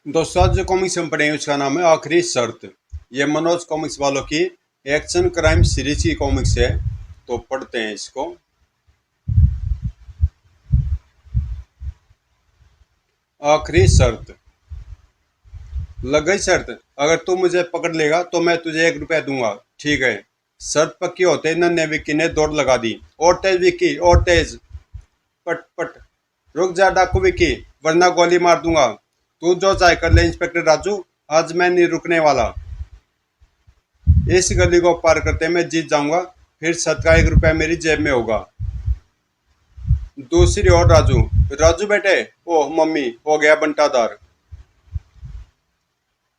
दोस्तों आज जो कॉमिक्स हम पढ़ेंगे उसका नाम है आखिरी शर्त। ये मनोज कॉमिक्स वालों की एक्शन क्राइम सीरीज की कॉमिक्स है। तो पढ़ते हैं इसको। आखिरी शर्त। लग गई शर्त। अगर तू मुझे पकड़ लेगा तो मैं तुझे 1 रुपया दूंगा, ठीक है? शर्त पक्की होते ही नन्हे विक्की ने दौड़ लगा दी। और तेज विक्की, और तेज। पट पट। रुक जा डाकू विक्की, वरना गोली मार दूंगा। तू जो चाहे कर ले इंस्पेक्टर राजू, आज मैं नहीं रुकने वाला। इस गली को पार करते मैं जीत जाऊंगा, फिर 7 का 1 रुपया मेरी जेब में होगा। दूसरी ओर राजू। राजू बेटे। ओह मम्मी, हो गया बंटाधार।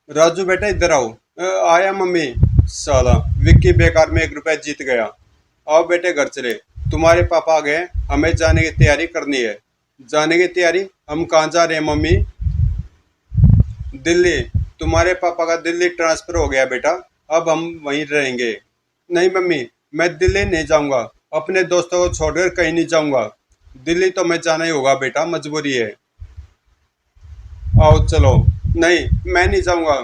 राजू बेटा इधर आओ। आया मम्मी। साला विक्की बेकार में 1 रुपया जीत गया। आओ बेटे घर चले, तुम्हारे पापा आ गए, हमें जाने की तैयारी करनी है। जाने की तैयारी? हम कहाँ जा रहे हैं मम्मी? दिल्ली। तुम्हारे पापा का दिल्ली ट्रांसफर हो गया बेटा, अब हम वहीं रहेंगे। नहीं मम्मी, मैं दिल्ली नहीं जाऊंगा, अपने दोस्तों को छोड़कर कहीं नहीं जाऊंगा। दिल्ली तो मैं जाना ही होगा बेटा, मजबूरी है। आओ चलो। नहीं मैं नहीं जाऊंगा।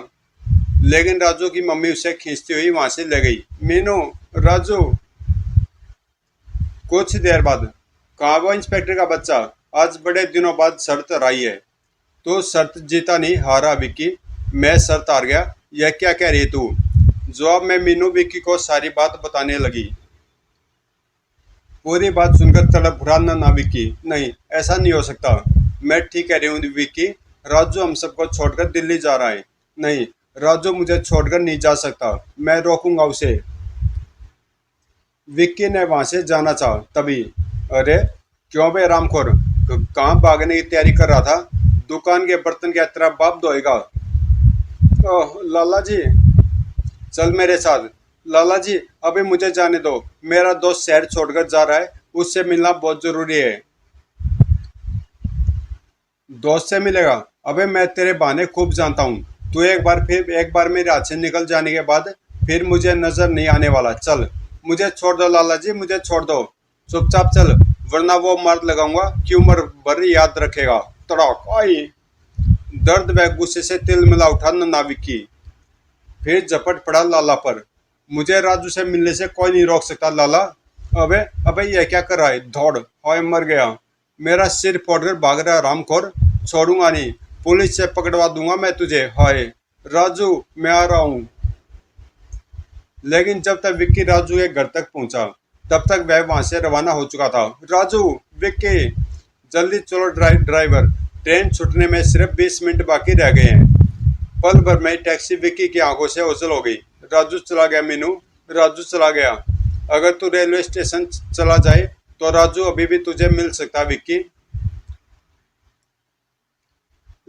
लेकिन राजू की मम्मी उसे खींचती हुई वहां से ले गई। मीनू। राजू। कुछ देर बाद। कहाँ वो इंस्पेक्टर का बच्चा? आज बड़े दिनों बाद शर्त हराई है। तू शर्त जीता नहीं, हारा विक्की। मैं शर्त हार गया, यह क्या कह रही तू? जवाब में मीनू विक्की को सारी बात बताने लगी। पूरी बात सुनकर तलब भुराना ना विक्की। नहीं, ऐसा नहीं हो सकता। मैं ठीक कह रही हूँ विक्की। राजू हम सबको छोड़कर दिल्ली जा रहा है। नहीं, राजू मुझे छोड़कर नहीं जा सकता, मैं रोकूंगा उसे। विक्की ने वहां से जाना चाहा तभी। अरे क्यों बे रामखोर, कहाँ भागने की तैयारी कर रहा था? दुकान के बर्तन क्या तेरा बाप धोएगा? ओह लाला जी। चल मेरे साथ। लाला जी अभी मुझे जाने दो, मेरा दोस्त शहर छोड़कर जा रहा है, उससे मिलना बहुत जरूरी है। दोस्त से मिलेगा? अबे मैं तेरे बहाने खूब जानता हूँ। तू एक बार मेरे हाथ से निकल जाने के बाद फिर मुझे नजर नहीं आने वाला। चल मुझे छोड़ दो लाला जी, मुझे छोड़ दो। चुपचाप चल, वरना वो मार लगाऊंगा कि उम्र भर याद रखेगा। तड़ाक आई। दर्द व गुस्से से तिलमिला उठा नाविक की। फिर झपट पड़ा लाला पर। मुझे राजू से मिलने से कोई नहीं रोक सकता लाला। अबे अबे ये क्या कर रहा है? दौड़, हाय मर गया। मेरा सिर फोड़कर भाग रहा रामखोर, छोड़ूंगा नहीं, पुलिस से पकड़वा दूंगा मैं तुझे। हाय राजू मैं आ रहा हूँ। लेकिन जब तक विक्की राजू के घर तक पहुंचा, तब तक वह वहां से रवाना हो चुका था। राजू, विक्की, जल्दी चलो ड्राइवर, ट्रेन छूटने में सिर्फ 20 मिनट बाकी रह गए हैं। पल भर में टैक्सी विक्की की आंखों से ओझल हो गई। राजू चला गया मीनू, राजू चला गया। अगर तू रेलवे स्टेशन चला जाए तो राजू अभी भी तुझे मिल सकता विक्की।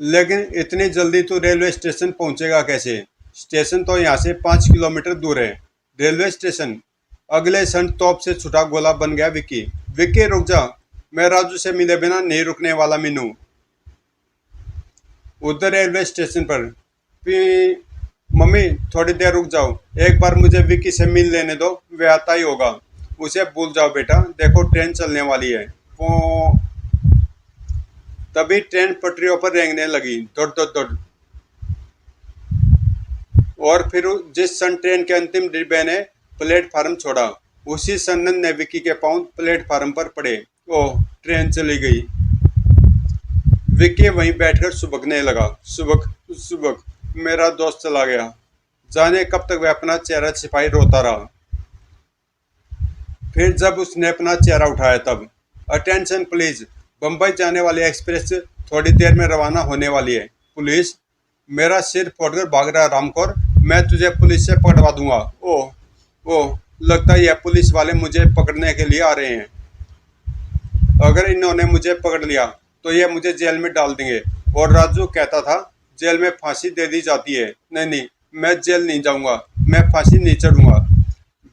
लेकिन इतनी जल्दी तू रेलवे स्टेशन पहुंचेगा कैसे? स्टेशन तो यहाँ से 5 किलोमीटर दूर है। Railway station? अगले क्षण तोप से छुटा गोला बन गया विक्की। विक्की रुक जा, मैं राजू से मिले बिना नहीं रुकने वाला मीनू। उधर रेलवे स्टेशन पर। पी। मम्मी थोड़ी देर रुक जाओ, एक बार मुझे विक्की से मिल लेने दो, वे आता ही होगा। उसे भूल जाओ बेटा, देखो ट्रेन चलने वाली है। पो। तभी ट्रेन पटरियों पर रेंगने लगी, दौड़ दौड़ दौड़। और फिर जिस क्षण ट्रेन के अंतिम डिब्बे ने प्लेटफार्म छोड़ा, उसी क्षण ने विक्की के पांव प्लेटफार्म पर पड़े। ओह, ट्रेन चली गई। विक्की वहीं बैठकर सुबकने लगा। सुबक सुबक, मेरा दोस्त चला गया। जाने कब तक वह अपना चेहरा छिपाई रोता रहा। फिर जब उसने अपना चेहरा उठाया तब। अटेंशन प्लीज, बम्बई जाने वाली एक्सप्रेस थोड़ी देर में रवाना होने वाली है। पुलिस? मेरा सिर फोड़कर भाग रहा रामखोर, मैं तुझे पुलिस से पकड़वा दूंगा। ओह ओह, लगता है यह पुलिस वाले मुझे पकड़ने के लिए आ रहे हैं। अगर इन्होंने मुझे पकड़ लिया तो ये मुझे जेल में डाल देंगे। और राजू कहता था जेल में फांसी दे दी जाती है। नहीं नहीं, मैं जेल नहीं जाऊंगा, मैं फांसी नहीं चढ़ूंगा।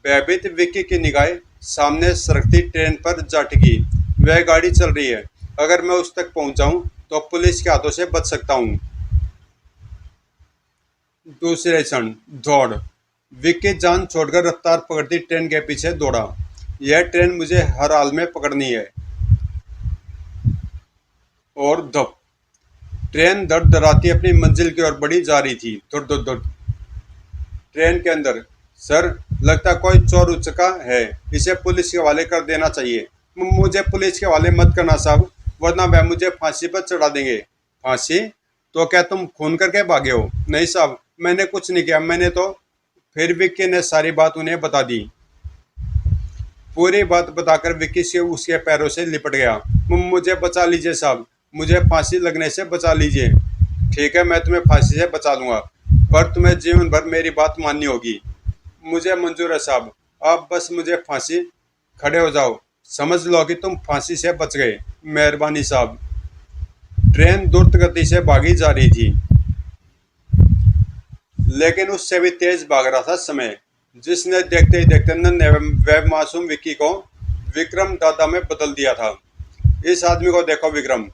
भयभीत विक्की की निगाहें सामने सरकती ट्रेन पर जा टिकी। वह गाड़ी चल रही है, अगर मैं उस तक पहुंच जाऊं तो पुलिस के हाथों से बच सकता हूं। दूसरे क्षण। दौड़। विक्की जान छोड़कर रफ्तार पकड़ती ट्रेन के पीछे दौड़ा। यह ट्रेन मुझे हर हाल में पकड़नी है। और धप। ट्रेन दर दराती अपनी मंजिल की ओर बढ़ी जा रही थी। धुर धुर धुर। ट्रेन के अंदर, सर, लगता कोई चोर उचका है, इसे पुलिस के हवाले कर देना चाहिए। मुझे पुलिस के हवाले मत करना साहब, वरना वह मुझे फांसी पर चढ़ा देंगे। फांसी? तो क्या तुम खून करके भागे हो? नहीं साहब, मैंने कुछ नहीं किया, मैंने तो। फिर विक्की ने सारी बात उन्हें बता दी। पूरी बात बताकर विक्की से उसके पैरों से लिपट गया। मुझे बचा लीजिए साहब, मुझे फांसी लगने से बचा लीजिए। ठीक है, मैं तुम्हें फांसी से बचा लूंगा, पर तुम्हें जीवन भर मेरी बात माननी होगी। मुझे मंजूर है साहब, आप बस मुझे फांसी। खड़े हो जाओ, समझ लो कि तुम फांसी से बच गए। मेहरबानी साहब। ट्रेन द्रुत गति से भागी जा रही थी, लेकिन उससे भी तेज भाग रहा था समय, जिसने देखते ही देखते नन्हे वह मासूम विक्की को विक्रम दादा में बदल दिया था। इस आदमी को देखो, विक्रम,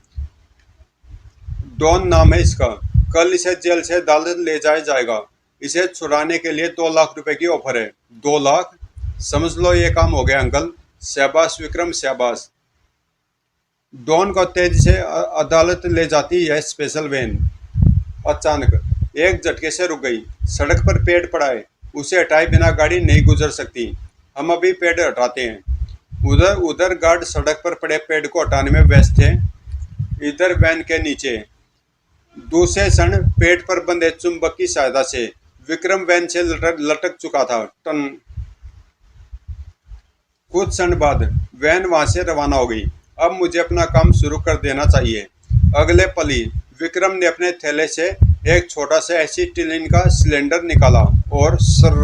डॉन नाम है इसका। कल इसे जेल से अदालत ले जाया जाएगा। इसे छुड़ाने के लिए 2 लाख रुपए की ऑफर है। 2 लाख? समझ लो ये काम हो गया अंकल। शाबाश विक्रम, शाबाश। डॉन को तेजी से अदालत ले जाती यह स्पेशल वैन अचानक एक झटके से रुक गई। सड़क पर पेड़ पड़ा है, उसे हटाए बिना गाड़ी नहीं गुजर सकती। हम अभी पेड़ हटाते हैं। उधर उधर गार्ड सड़क पर पड़े पेड़ को हटाने में व्यस्त थे। इधर वैन के नीचे दूसरे क्षण पेट पर बंधे चुंबक की सहायता से विक्रम वैन से लटक चुका था। टन। कुछ क्षण बाद वैन वहां से रवाना हो गई। अब मुझे अपना काम शुरू कर देना चाहिए। अगले पल ही विक्रम ने अपने थैले से एक छोटा सा एसिटिलीन का सिलेंडर निकाला और सर।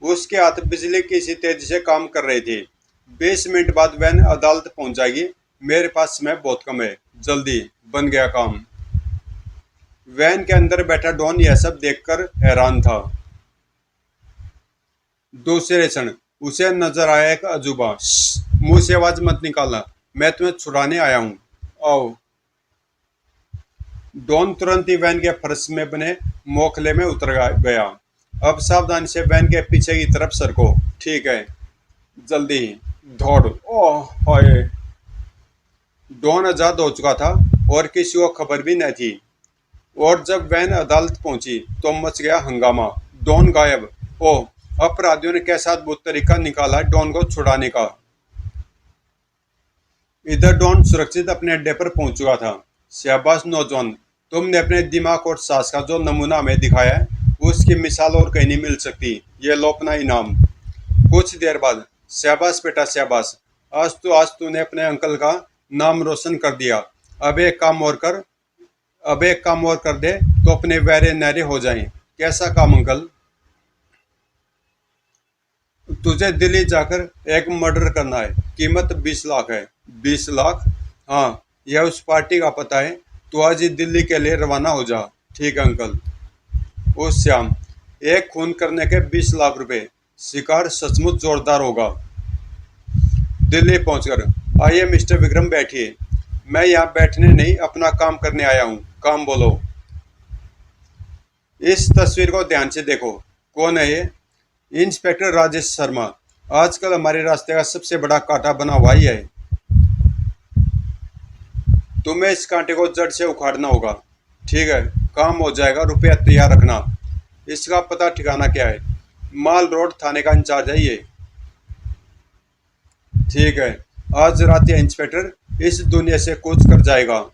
उसके हाथ बिजली की सी तेजी से काम कर रहे थे। 20 मिनट बाद वैन अदालत पहुंच जाएगी। मेरे पास समय बहुत कम है, जल्दी। बन गया काम। वैन के अंदर बैठा डॉन यह सब देखकर हैरान था। दूसरे क्षण उसे नजर आया एक अजूबा। मुंह से आवाज मत निकालना, मैं तुम्हें छुड़ाने आया हूं। आओ। डॉन तुरंत ही वैन के फर्श में बने मोखले में उतर गया। अब सावधानी से वैन के पीछे की तरफ सरको। ठीक है, जल्दी। दौड़। ओह हाय। डॉन आजाद हो चुका था और किसी को खबर भी न थी। और जब वैन अदालत पहुंची तो मच गया हंगामा। डॉन गायब। ओह, अपराधियों ने कैसा अद्भुत तरीका निकाला डॉन को छुड़ाने का। इधर डॉन सुरक्षित अपने अड्डे पर पहुंच चुका था। शाबाश नौजवान, तुमने अपने दिमाग और साहस का जो नमूना हमें दिखाया है, उसकी मिसाल और कहीं नहीं मिल सकती। ये लो अपना इनाम। कुछ देर बाद, शाबाश बेटा शाबाश, आज तूने अपने अंकल का नाम रोशन कर दिया। अब एक काम और कर अब एक काम और कर दे तो अपने वैरे नहरे हो जाएं। कैसा काम अंकल? तुझे दिल्ली जाकर एक मर्डर करना है। कीमत 20 लाख है। 20 लाख? हाँ, यह उस पार्टी का पता है। तू आज ही दिल्ली के लिए रवाना हो जा। ठीक है अंकल। उस शाम एक खून करने के 20 लाख रुपए। शिकार सचमुच जोरदार होगा। दिल्ली पहुंचकर, आइए मिस्टर विक्रम बैठिए। मैं यहाँ बैठने नहीं, अपना काम करने आया हूँ। काम बोलो। इस तस्वीर को ध्यान से देखो। कौन है ये? इंस्पेक्टर राजेश शर्मा। आजकल हमारे रास्ते का सबसे बड़ा कांटा बना हुआ ही है। तुम्हें इस कांटे को जड़ से उखाड़ना होगा। ठीक है, काम हो जाएगा। रुपया तैयार रखना। इसका पता ठिकाना क्या है? माल रोड थाने का इंचार्ज है ये। ठीक है, आज रात यह इंस्पेक्टर इस दुनिया से कूच कर जाएगा।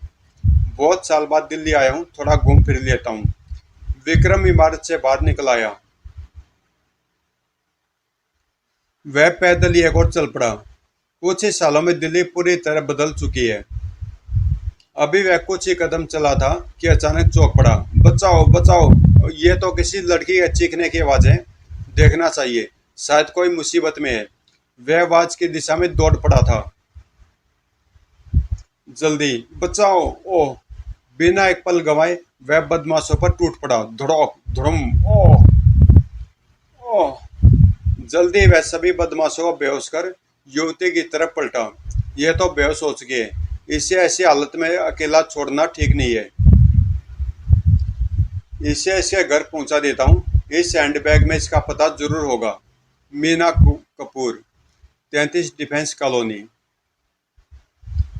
बहुत साल बाद दिल्ली आया हूँ, थोड़ा घूम फिर लेता हूँ। विक्रम इमारत से बाहर निकल आया। वह पैदल ही एक और चल पड़ा। कुछ ही सालों में दिल्ली पूरी तरह बदल चुकी है। अभी वह कुछ ही कदम चला था कि अचानक चौंक पड़ा। बचाओ बचाओ, ये तो किसी लड़की के चीखने की आवाज है। देखना चाहिए, शायद कोई मुसीबत में है। वह आवाज की दिशा में दौड़ पड़ा था। जल्दी बचाओ। ओह। बिना एक पल गंवाए वह बदमाशों पर टूट पड़ा। धड़ोक धुड़ुम। ओह ओह। जल्दी वह सभी बदमाशों को बेहोश कर युवती की तरफ पलटा। यह तो बेहोश हो चुकी है, इसे ऐसी हालत में अकेला छोड़ना ठीक नहीं है। इसे इसके घर पहुंचा देता हूँ। इस हैंडबैग में इसका पता जरूर होगा। Meena Kapoor, 33 defence colony.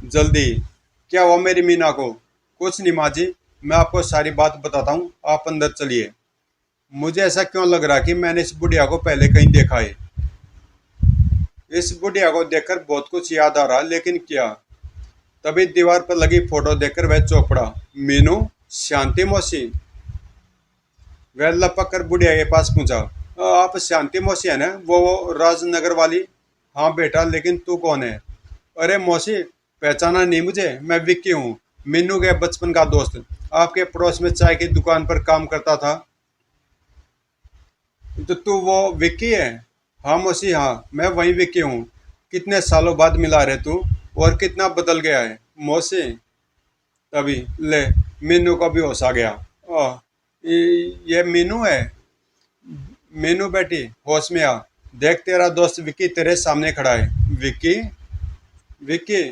जल्दी। क्या हुआ मेरी मीना को? कुछ नहीं माँ जी, मैं आपको सारी बात बताता हूँ, आप अंदर चलिए। मुझे ऐसा क्यों लग रहा कि मैंने इस बुढ़िया को पहले कहीं देखा है। इस बुढ़िया को देखकर बहुत कुछ याद आ रहा, लेकिन क्या। तभी दीवार पर लगी फोटो देखकर वह चौंक पड़ा। मीनू, शांति मौसी। वह लपक कर बुढ़िया के पास पहुंचा। आप शांति मौसी है ना, वो राजनगर वाली"। हाँ बेटा, लेकिन तू कौन है"। अरे मौसी, पहचाना नहीं मुझे, मैं विक्की हूँ, मीनू के बचपन का दोस्त। आपके पड़ोस में चाय की दुकान पर काम करता था। तो तू वो विक्की है। हाँ मौसी, हाँ मैं वही विक्की हूँ। कितने सालों बाद मिला रे तू, और कितना बदल गया है मौसी। तभी ले, मीनू को भी होश आ गया। ओह, ये मीनू है। मीनू बेटी, होश में आ। देख, तेरा दोस्त विक्की तेरे सामने खड़ा है। विक्की, विक्की।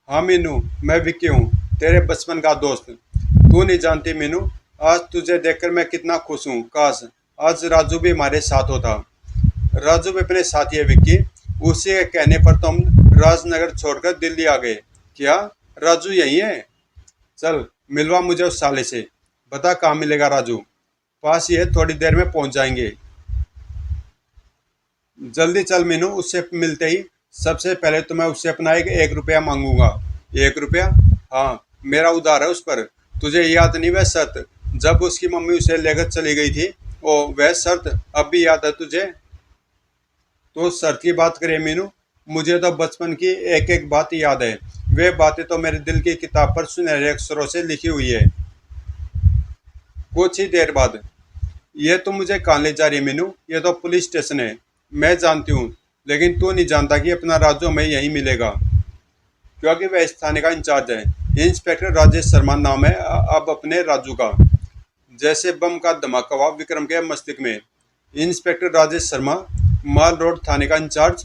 हाँ मीनू, मैं विक्की हूँ, तेरे बचपन का दोस्त। तू नहीं जानती मीनू, आज तुझे देखकर मैं कितना खुश हूँ। काश आज राजू भी हमारे साथ होता। राजू भी अपने साथी है विक्की। उसी के कहने पर तुम राजनगर छोड़कर दिल्ली आ गए। क्या राजू यही है? चल मिलवा मुझे उस साले से। बता कहाँ मिलेगा राजू? पास ही है, थोड़ी देर में पहुंच जाएंगे। जल्दी चल मीनू, उससे मिलते ही सबसे पहले तो मैं उससे अपना एक रुपया मांगूंगा। 1 रुपया? हाँ, मेरा उधार है उस पर। तुझे याद नहीं वह शर्त, जब उसकी मम्मी उसे लेकर चली गई थी? ओ वह शर्त अब भी याद है तुझे? तो शर्त की बात करें मीनू, मुझे तो बचपन की एक एक बात याद है। वे बातें तो मेरे दिल की किताब पर सुनहरे अक्षरों से लिखी हुई है। कुछ ही देर बाद, ये तो मुझे कहाँ ले जा रही है मीनू? ये तो पुलिस स्टेशन है। मैं जानती हूँ, लेकिन तू नहीं जानता कि अपना राजू हमें यहीं मिलेगा, क्योंकि वह इस थाने का इंचार्ज है। इंस्पेक्टर राजेश शर्मा नाम है अब अपने राजू का। जैसे बम का धमाका हुआ विक्रम के मस्तिष्क में। इंस्पेक्टर राजेश शर्मा, माल रोड थाने का इंचार्ज।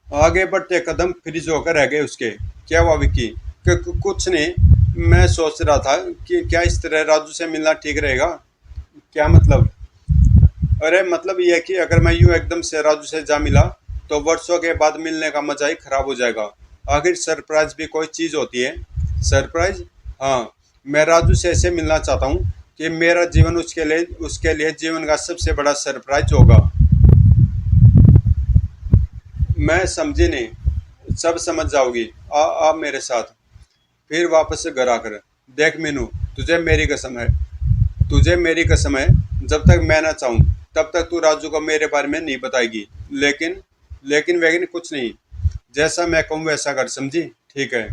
आगे बढ़ते कदम फ्रीज होकर रह गए उसके। क्या हुआ विक्की? कुछ नहीं, मैं सोच रहा था कि क्या इस तरह राजू से मिलना ठीक रहेगा। क्या मतलब? अरे मतलब ये है कि अगर मैं यूं एकदम से राजू से जा मिला, तो वर्षों के बाद मिलने का मजा ही खराब हो जाएगा। आखिर सरप्राइज भी कोई चीज होती है। सरप्राइज? हाँ, मैं राजू से ऐसे मिलना चाहता हूँ कि मेरा जीवन उसके लिए जीवन का सबसे बड़ा सरप्राइज होगा। मैं समझी नहीं। सब समझ जाओगी। आ मेरे साथ। फिर वापस से घर आकर, देख मीनू, तुझे मेरी कसम है, जब तक मैं ना चाहूँ तब तक तू राजू को मेरे बारे में नहीं बताएगी। लेकिन लेकिन कुछ नहीं, जैसा मैं कहूँ वैसा कर, समझी? ठीक है।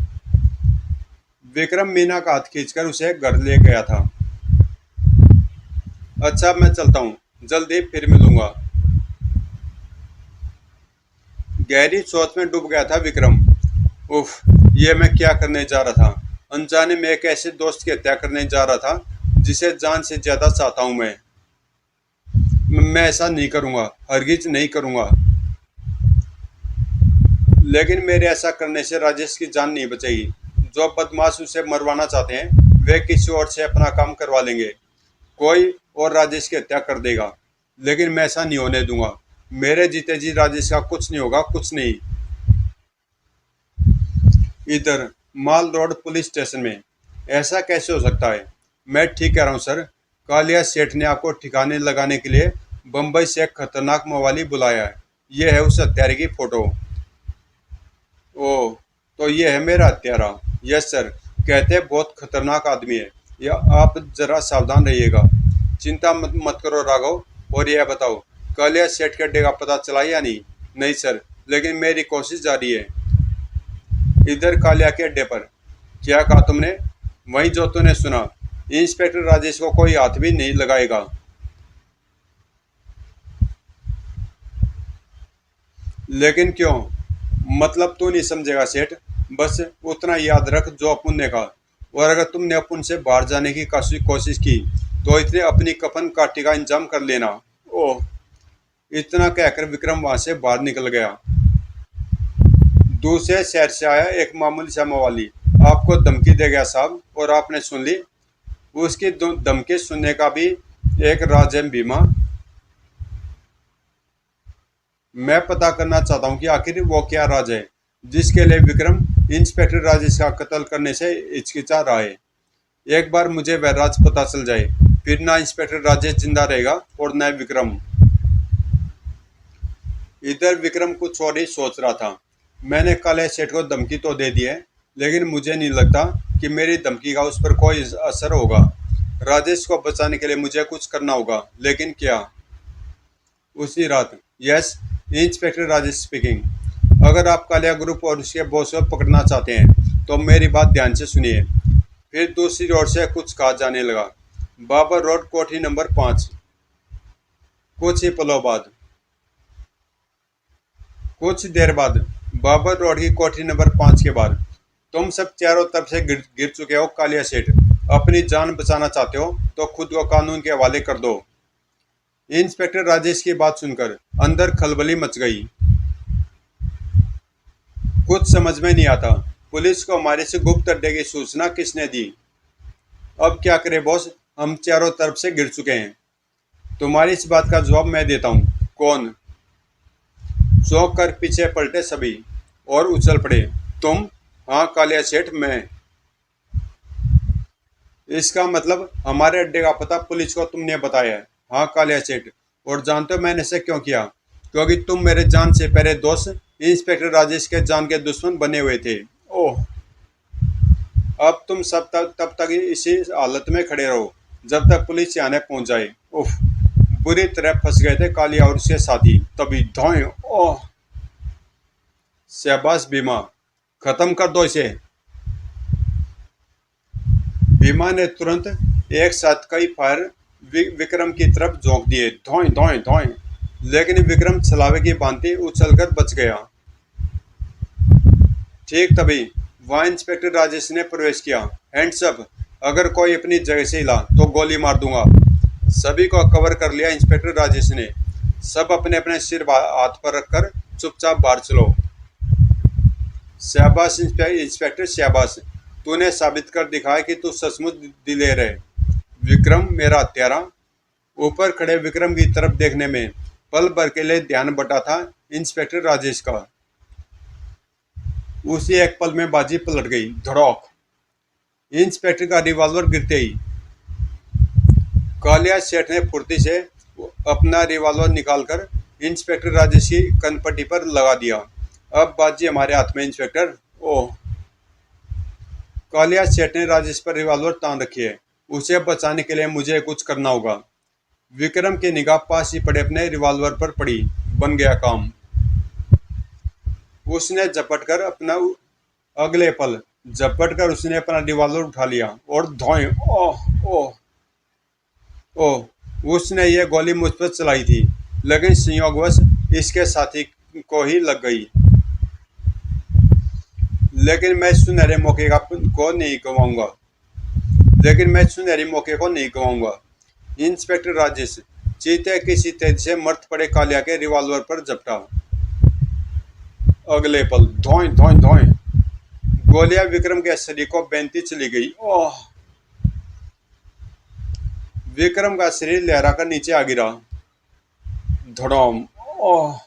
विक्रम मीना का हाथ खींचकर उसे घर ले गया था। अच्छा मैं चलता हूँ, जल्दी फिर मिलूंगा। गहरी सोच में डूब गया था विक्रम। उफ, ये मैं क्या करने जा रहा था? अनजाने में एक ऐसे दोस्त की हत्या करने जा रहा था जिसे जान से ज्यादा चाहता हूं मैं ऐसा नहीं करूंगा, हरगिज नहीं करूंगा। लेकिन मेरे ऐसा करने से राजेश की जान नहीं बचेगी। जो बदमाश उसे मरवाना चाहते हैं वे किसी और से अपना काम करवा लेंगे। कोई और राजेश की हत्या कर देगा, लेकिन मैं ऐसा नहीं होने दूंगा। मेरे जीते जी राजेश का कुछ नहीं होगा, कुछ नहीं। इधर माल रोड पुलिस स्टेशन में। ऐसा कैसे हो सकता है? मैं ठीक कह रहा हूँ सर। कालिया सेठ ने आपको ठिकाने लगाने के लिए बम्बई से एक खतरनाक मवाली बुलाया है। ये है उस हत्यारे की फोटो। ओ, तो ये है मेरा हत्यारा। Yes sir. कहते हैं बहुत खतरनाक आदमी है, या आप जरा सावधान रहिएगा। चिंता मत करो राघव। और यह बताओ, कालिया सेठ के अड्डे का पता चला या नहीं? नहीं सर, लेकिन मेरी कोशिश जारी है। इधर कालिया के अड्डे पर? क्या कहा तुमने? वही जो तूने सुना। इंस्पेक्टर राजेश को कोई हाथ भी नहीं लगाएगा। लेकिन क्यों? मतलब तू नहीं समझेगा सेठ। बस उतना याद रख जो अपुन ने कहा। और अगर तुमने अपुन से बाहर जाने की कोशिश की तो इतने अपनी कफन काटी का इंतजाम कर लेना। ओह, इतना कहकर विक्रम वहां से बाहर निकल गया। दूसरे शहर से आया एक मामूली सा मवाली आपको धमकी दे गया साहब, और आपने सुन ली? उसकी धमकी सुनने का भी एक राज है बीमा। मैं पता करना चाहता हूँ कि आखिर वो क्या राज है जिसके लिए विक्रम इंस्पेक्टर राजेश का कत्ल करने से हिचकिचा रहा है। एक बार मुझे वह राज पता चल जाए, फिर ना इंस्पेक्टर राजेश जिंदा रहेगा और न विक्रम। इधर विक्रम कुछ और ही सोच रहा था। मैंने काले सेठ को धमकी तो दे दी है, लेकिन मुझे नहीं लगता कि मेरी धमकी का उस पर कोई असर होगा। राजेश को बचाने के लिए मुझे कुछ करना होगा, लेकिन क्या? उसी रात, यस, इंस्पेक्टर राजेश स्पीकिंग। अगर आप कालिया ग्रुप और उसके बॉस को पकड़ना चाहते हैं तो मेरी बात ध्यान से सुनिए। फिर दूसरी ओर से कुछ कहा जाने लगा। बाबर रोड, कोठी नंबर 5। कुछ ही पलों बाद, कुछ देर बाद, बाबर रोड की कोठी नंबर 5 के बाद, तुम सब चारों तरफ से गिर चुके हो कालिया सेठ। अपनी जान बचाना चाहते हो तो खुद को कानून के हवाले कर दो। इंस्पेक्टर राजेश की बात सुनकर अंदर खलबली मच गई। कुछ समझ में नहीं आता, पुलिस को हमारे से गुप्त अड्डे की सूचना किसने दी? अब क्या करे बॉस, हम चारों तरफ से गिर चुके हैं। तुम्हारी इस बात का जवाब मैं देता हूँ। कौन? चौंक कर पीछे पलटे सभी और उछल पड़े। तुम? हाँ कालिया सेठ, मैं। इसका मतलब हमारे अड्डे का पता पुलिस को तुमने बताया है? हाँ कालिया सेठ, और जानते हो मैंने ऐसा क्यों किया? क्योंकि तुम मेरे जान से पहले दोस्त इंस्पेक्टर राजेश के जान के दुश्मन बने हुए थे। ओह, अब तुम सब तब तक इसी हालत में खड़े रहो जब तक पुलिस आने पहुंच जाए। उफ, बुरी तरह फंस गए थे कालिया और उसके साथी। तभी धोए। ओह, शाबाश भीमा, खत्म कर दो इसे। भीमा ने तुरंत एक साथ कई फायर विक्रम की तरफ झोंक दिए। धोए धोए धोए, लेकिन विक्रम छलावे की भांति उछलकर बच गया। ठीक तभी वहां इंस्पेक्टर राजेश ने प्रवेश किया। हैंड्स अप, अगर कोई अपनी जगह से हिला तो गोली मार दूंगा। सभी को कवर कर लिया इंस्पेक्टर राजेश ने। सब अपने अपने सिर हाथ पर रखकर चुपचाप बाहर चलो। शाबाश इंस्पेक्टर, शाबाश, तूने साबित कर दिखाया कि तू सचमुच दिलेर है। विक्रम मेरा हत्यारा। ऊपर खड़े विक्रम की तरफ देखने में पल भर के लिए ध्यान बटा था इंस्पेक्टर राजेश का। उसी एक पल में बाजी पलट गई। धड़ाक, इंस्पेक्टर का रिवॉल्वर गिरते ही कालिया सेठ ने फुर्ती से अपना रिवॉल्वर निकालकर इंस्पेक्टर राजेश की कनपट्टी पर लगा दिया। अब बाजी हमारे हाथ में इंस्पेक्टर। ओह, कालिया सेठ ने राजेश पर रिवॉल्वर तान रखी है। उसे बचाने के लिए मुझे कुछ करना होगा। विक्रम की निगाह पास ही पड़े अपने रिवॉल्वर पर पड़ी। बन गया काम। उसने झपटकर अपना अगले पल झपटकर उसने अपना रिवॉल्वर उठा लिया और धोए। ओह ओह ओह, उसने ये गोली मुझ पर चलाई थी, लेकिन संयोगवश इसके साथी को ही लग गई। लेकिन मैं सुनहरे मौके को नहीं गंवाऊंगा। लेकिन मैं सुनहरे मौके को नहीं गंवाऊंगा। इंस्पेक्टर राजेश चीते किसी तेज से मर्द पड़े कालिया के रिवॉल्वर पर झपटा। अगले पल धोए धोए धोए, गोलियां विक्रम के शरीर को बेंती चली गई। ओह, विक्रम का शरीर लहराकर नीचे आ गिरा। धड़ोम। ओह,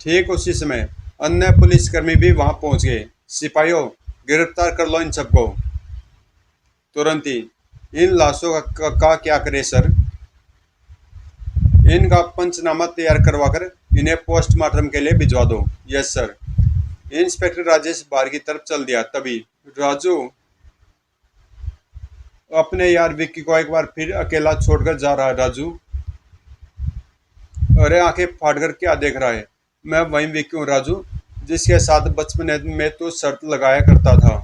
ठीक उसी समय अन्य पुलिसकर्मी भी वहां पहुंच गए। सिपाहियों, गिरफ्तार कर लो इन सबको तुरंत ही। इन लाशों का क्या करे सर? इनका पंचनामा तैयार करवाकर इन्हें पोस्टमार्टम के लिए भिजवा दो। Yes sir. इंस्पेक्टर राजेश बाहर की तरफ चल दिया। तभी राजू अपने यार विक्की को एक बार फिर अकेला छोड़कर जा रहा है। राजू, अरे आंखें फाड़कर क्या देख रहा है? मैं वही विक्की हूँ राजू, जिसके साथ बचपन में तू शर्त लगाया करता था।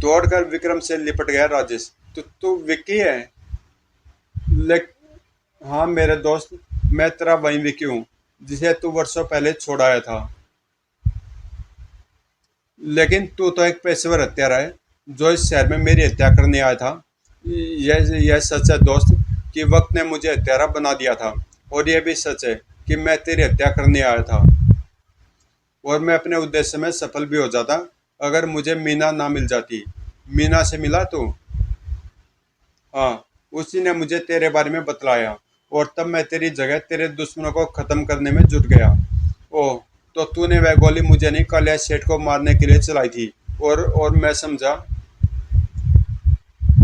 दौड़कर विक्रम से लिपट गया राजेश। तू विक्की है? हाँ मेरे दोस्त, मैं तेरा वही विक्की हूँ जिसे तू वर्षों पहले छोड़ आया था। लेकिन तू तो एक पेशेवर हत्यारा है जो इस शहर में मेरी हत्या करने आया था। यह सच है दोस्त कि वक्त ने मुझे हत्यारा बना दिया था, और यह भी सच है कि मैं तेरी हत्या करने आया था, और मैं अपने उद्देश्य में सफल भी हो जाता अगर मुझे मीना ना मिल जाती। मीना से मिला तू? हाँ, उसी ने मुझे तेरे बारे में बतलाया, और तब मैं तेरी जगह तेरे दुश्मनों को खत्म करने में जुट गया। ओह, तो तूने वह गोली मुझे नहीं कैलाश सेठ को मारने के लिए चलाई थी। और मैं समझा,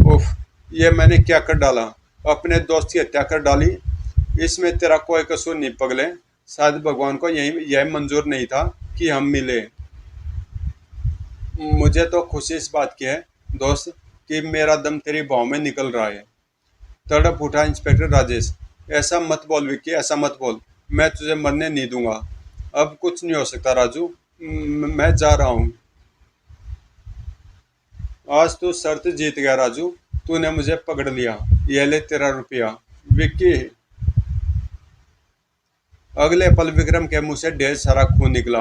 उफ, ये मैंने क्या कर डाला, अपने दोस्त की हत्या कर डाली। इसमें तेरा कोई कसूर नहीं पगले, शायद भगवान को यह मंजूर नहीं था कि हम मिले। मुझे तो खुशी इस बात की है दोस्त कि मेरा दम तेरी बाहों में निकल रहा है। तड़प उठा इंस्पेक्टर राजेश। ऐसा मत बोल विक्की, ऐसा मत बोल, मैं तुझे मरने नहीं दूंगा। अब कुछ नहीं हो सकता राजू, मैं जा रहा हूँ। आज तू शर्त जीत गया राजू, तूने मुझे पकड़ लिया। ये ले तेरा रुपया। विक्की। अगले पल विक्रम के मुंह से ढेर सारा खून निकला।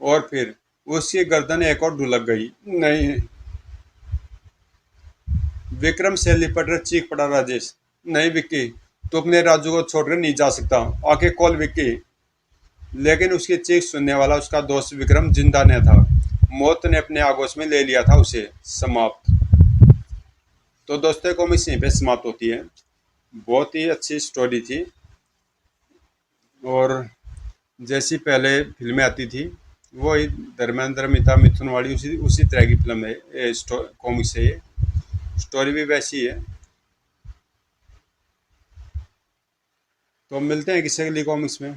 और फिर उसकी गर्दन एक और ढुलक गई। नहीं। विक्रम से लिपटकर चीख पड़ा राजेश। नहीं विक्की, तू अपने राजू को छोड़कर नहीं जा सकता, आके कॉल विक्की। लेकिन उसकी चीख सुनने वाला उसका दोस्त विक्रम जिंदा न था। मौत ने अपने आगोश में ले लिया था उसे। समाप्त। तो दोस्तों कॉमिक्स यहीं पे समाप्त होती है। बहुत ही अच्छी स्टोरी थी, और जैसी पहले फिल्में आती थी वो धर्मेंद्र मिता मिथुन वाली उसी उसी तरह की फिल्म है, कॉमिक्स है ये। स्टोरी भी वैसी है। तो मिलते हैं किसी अगली कॉमिक्स में।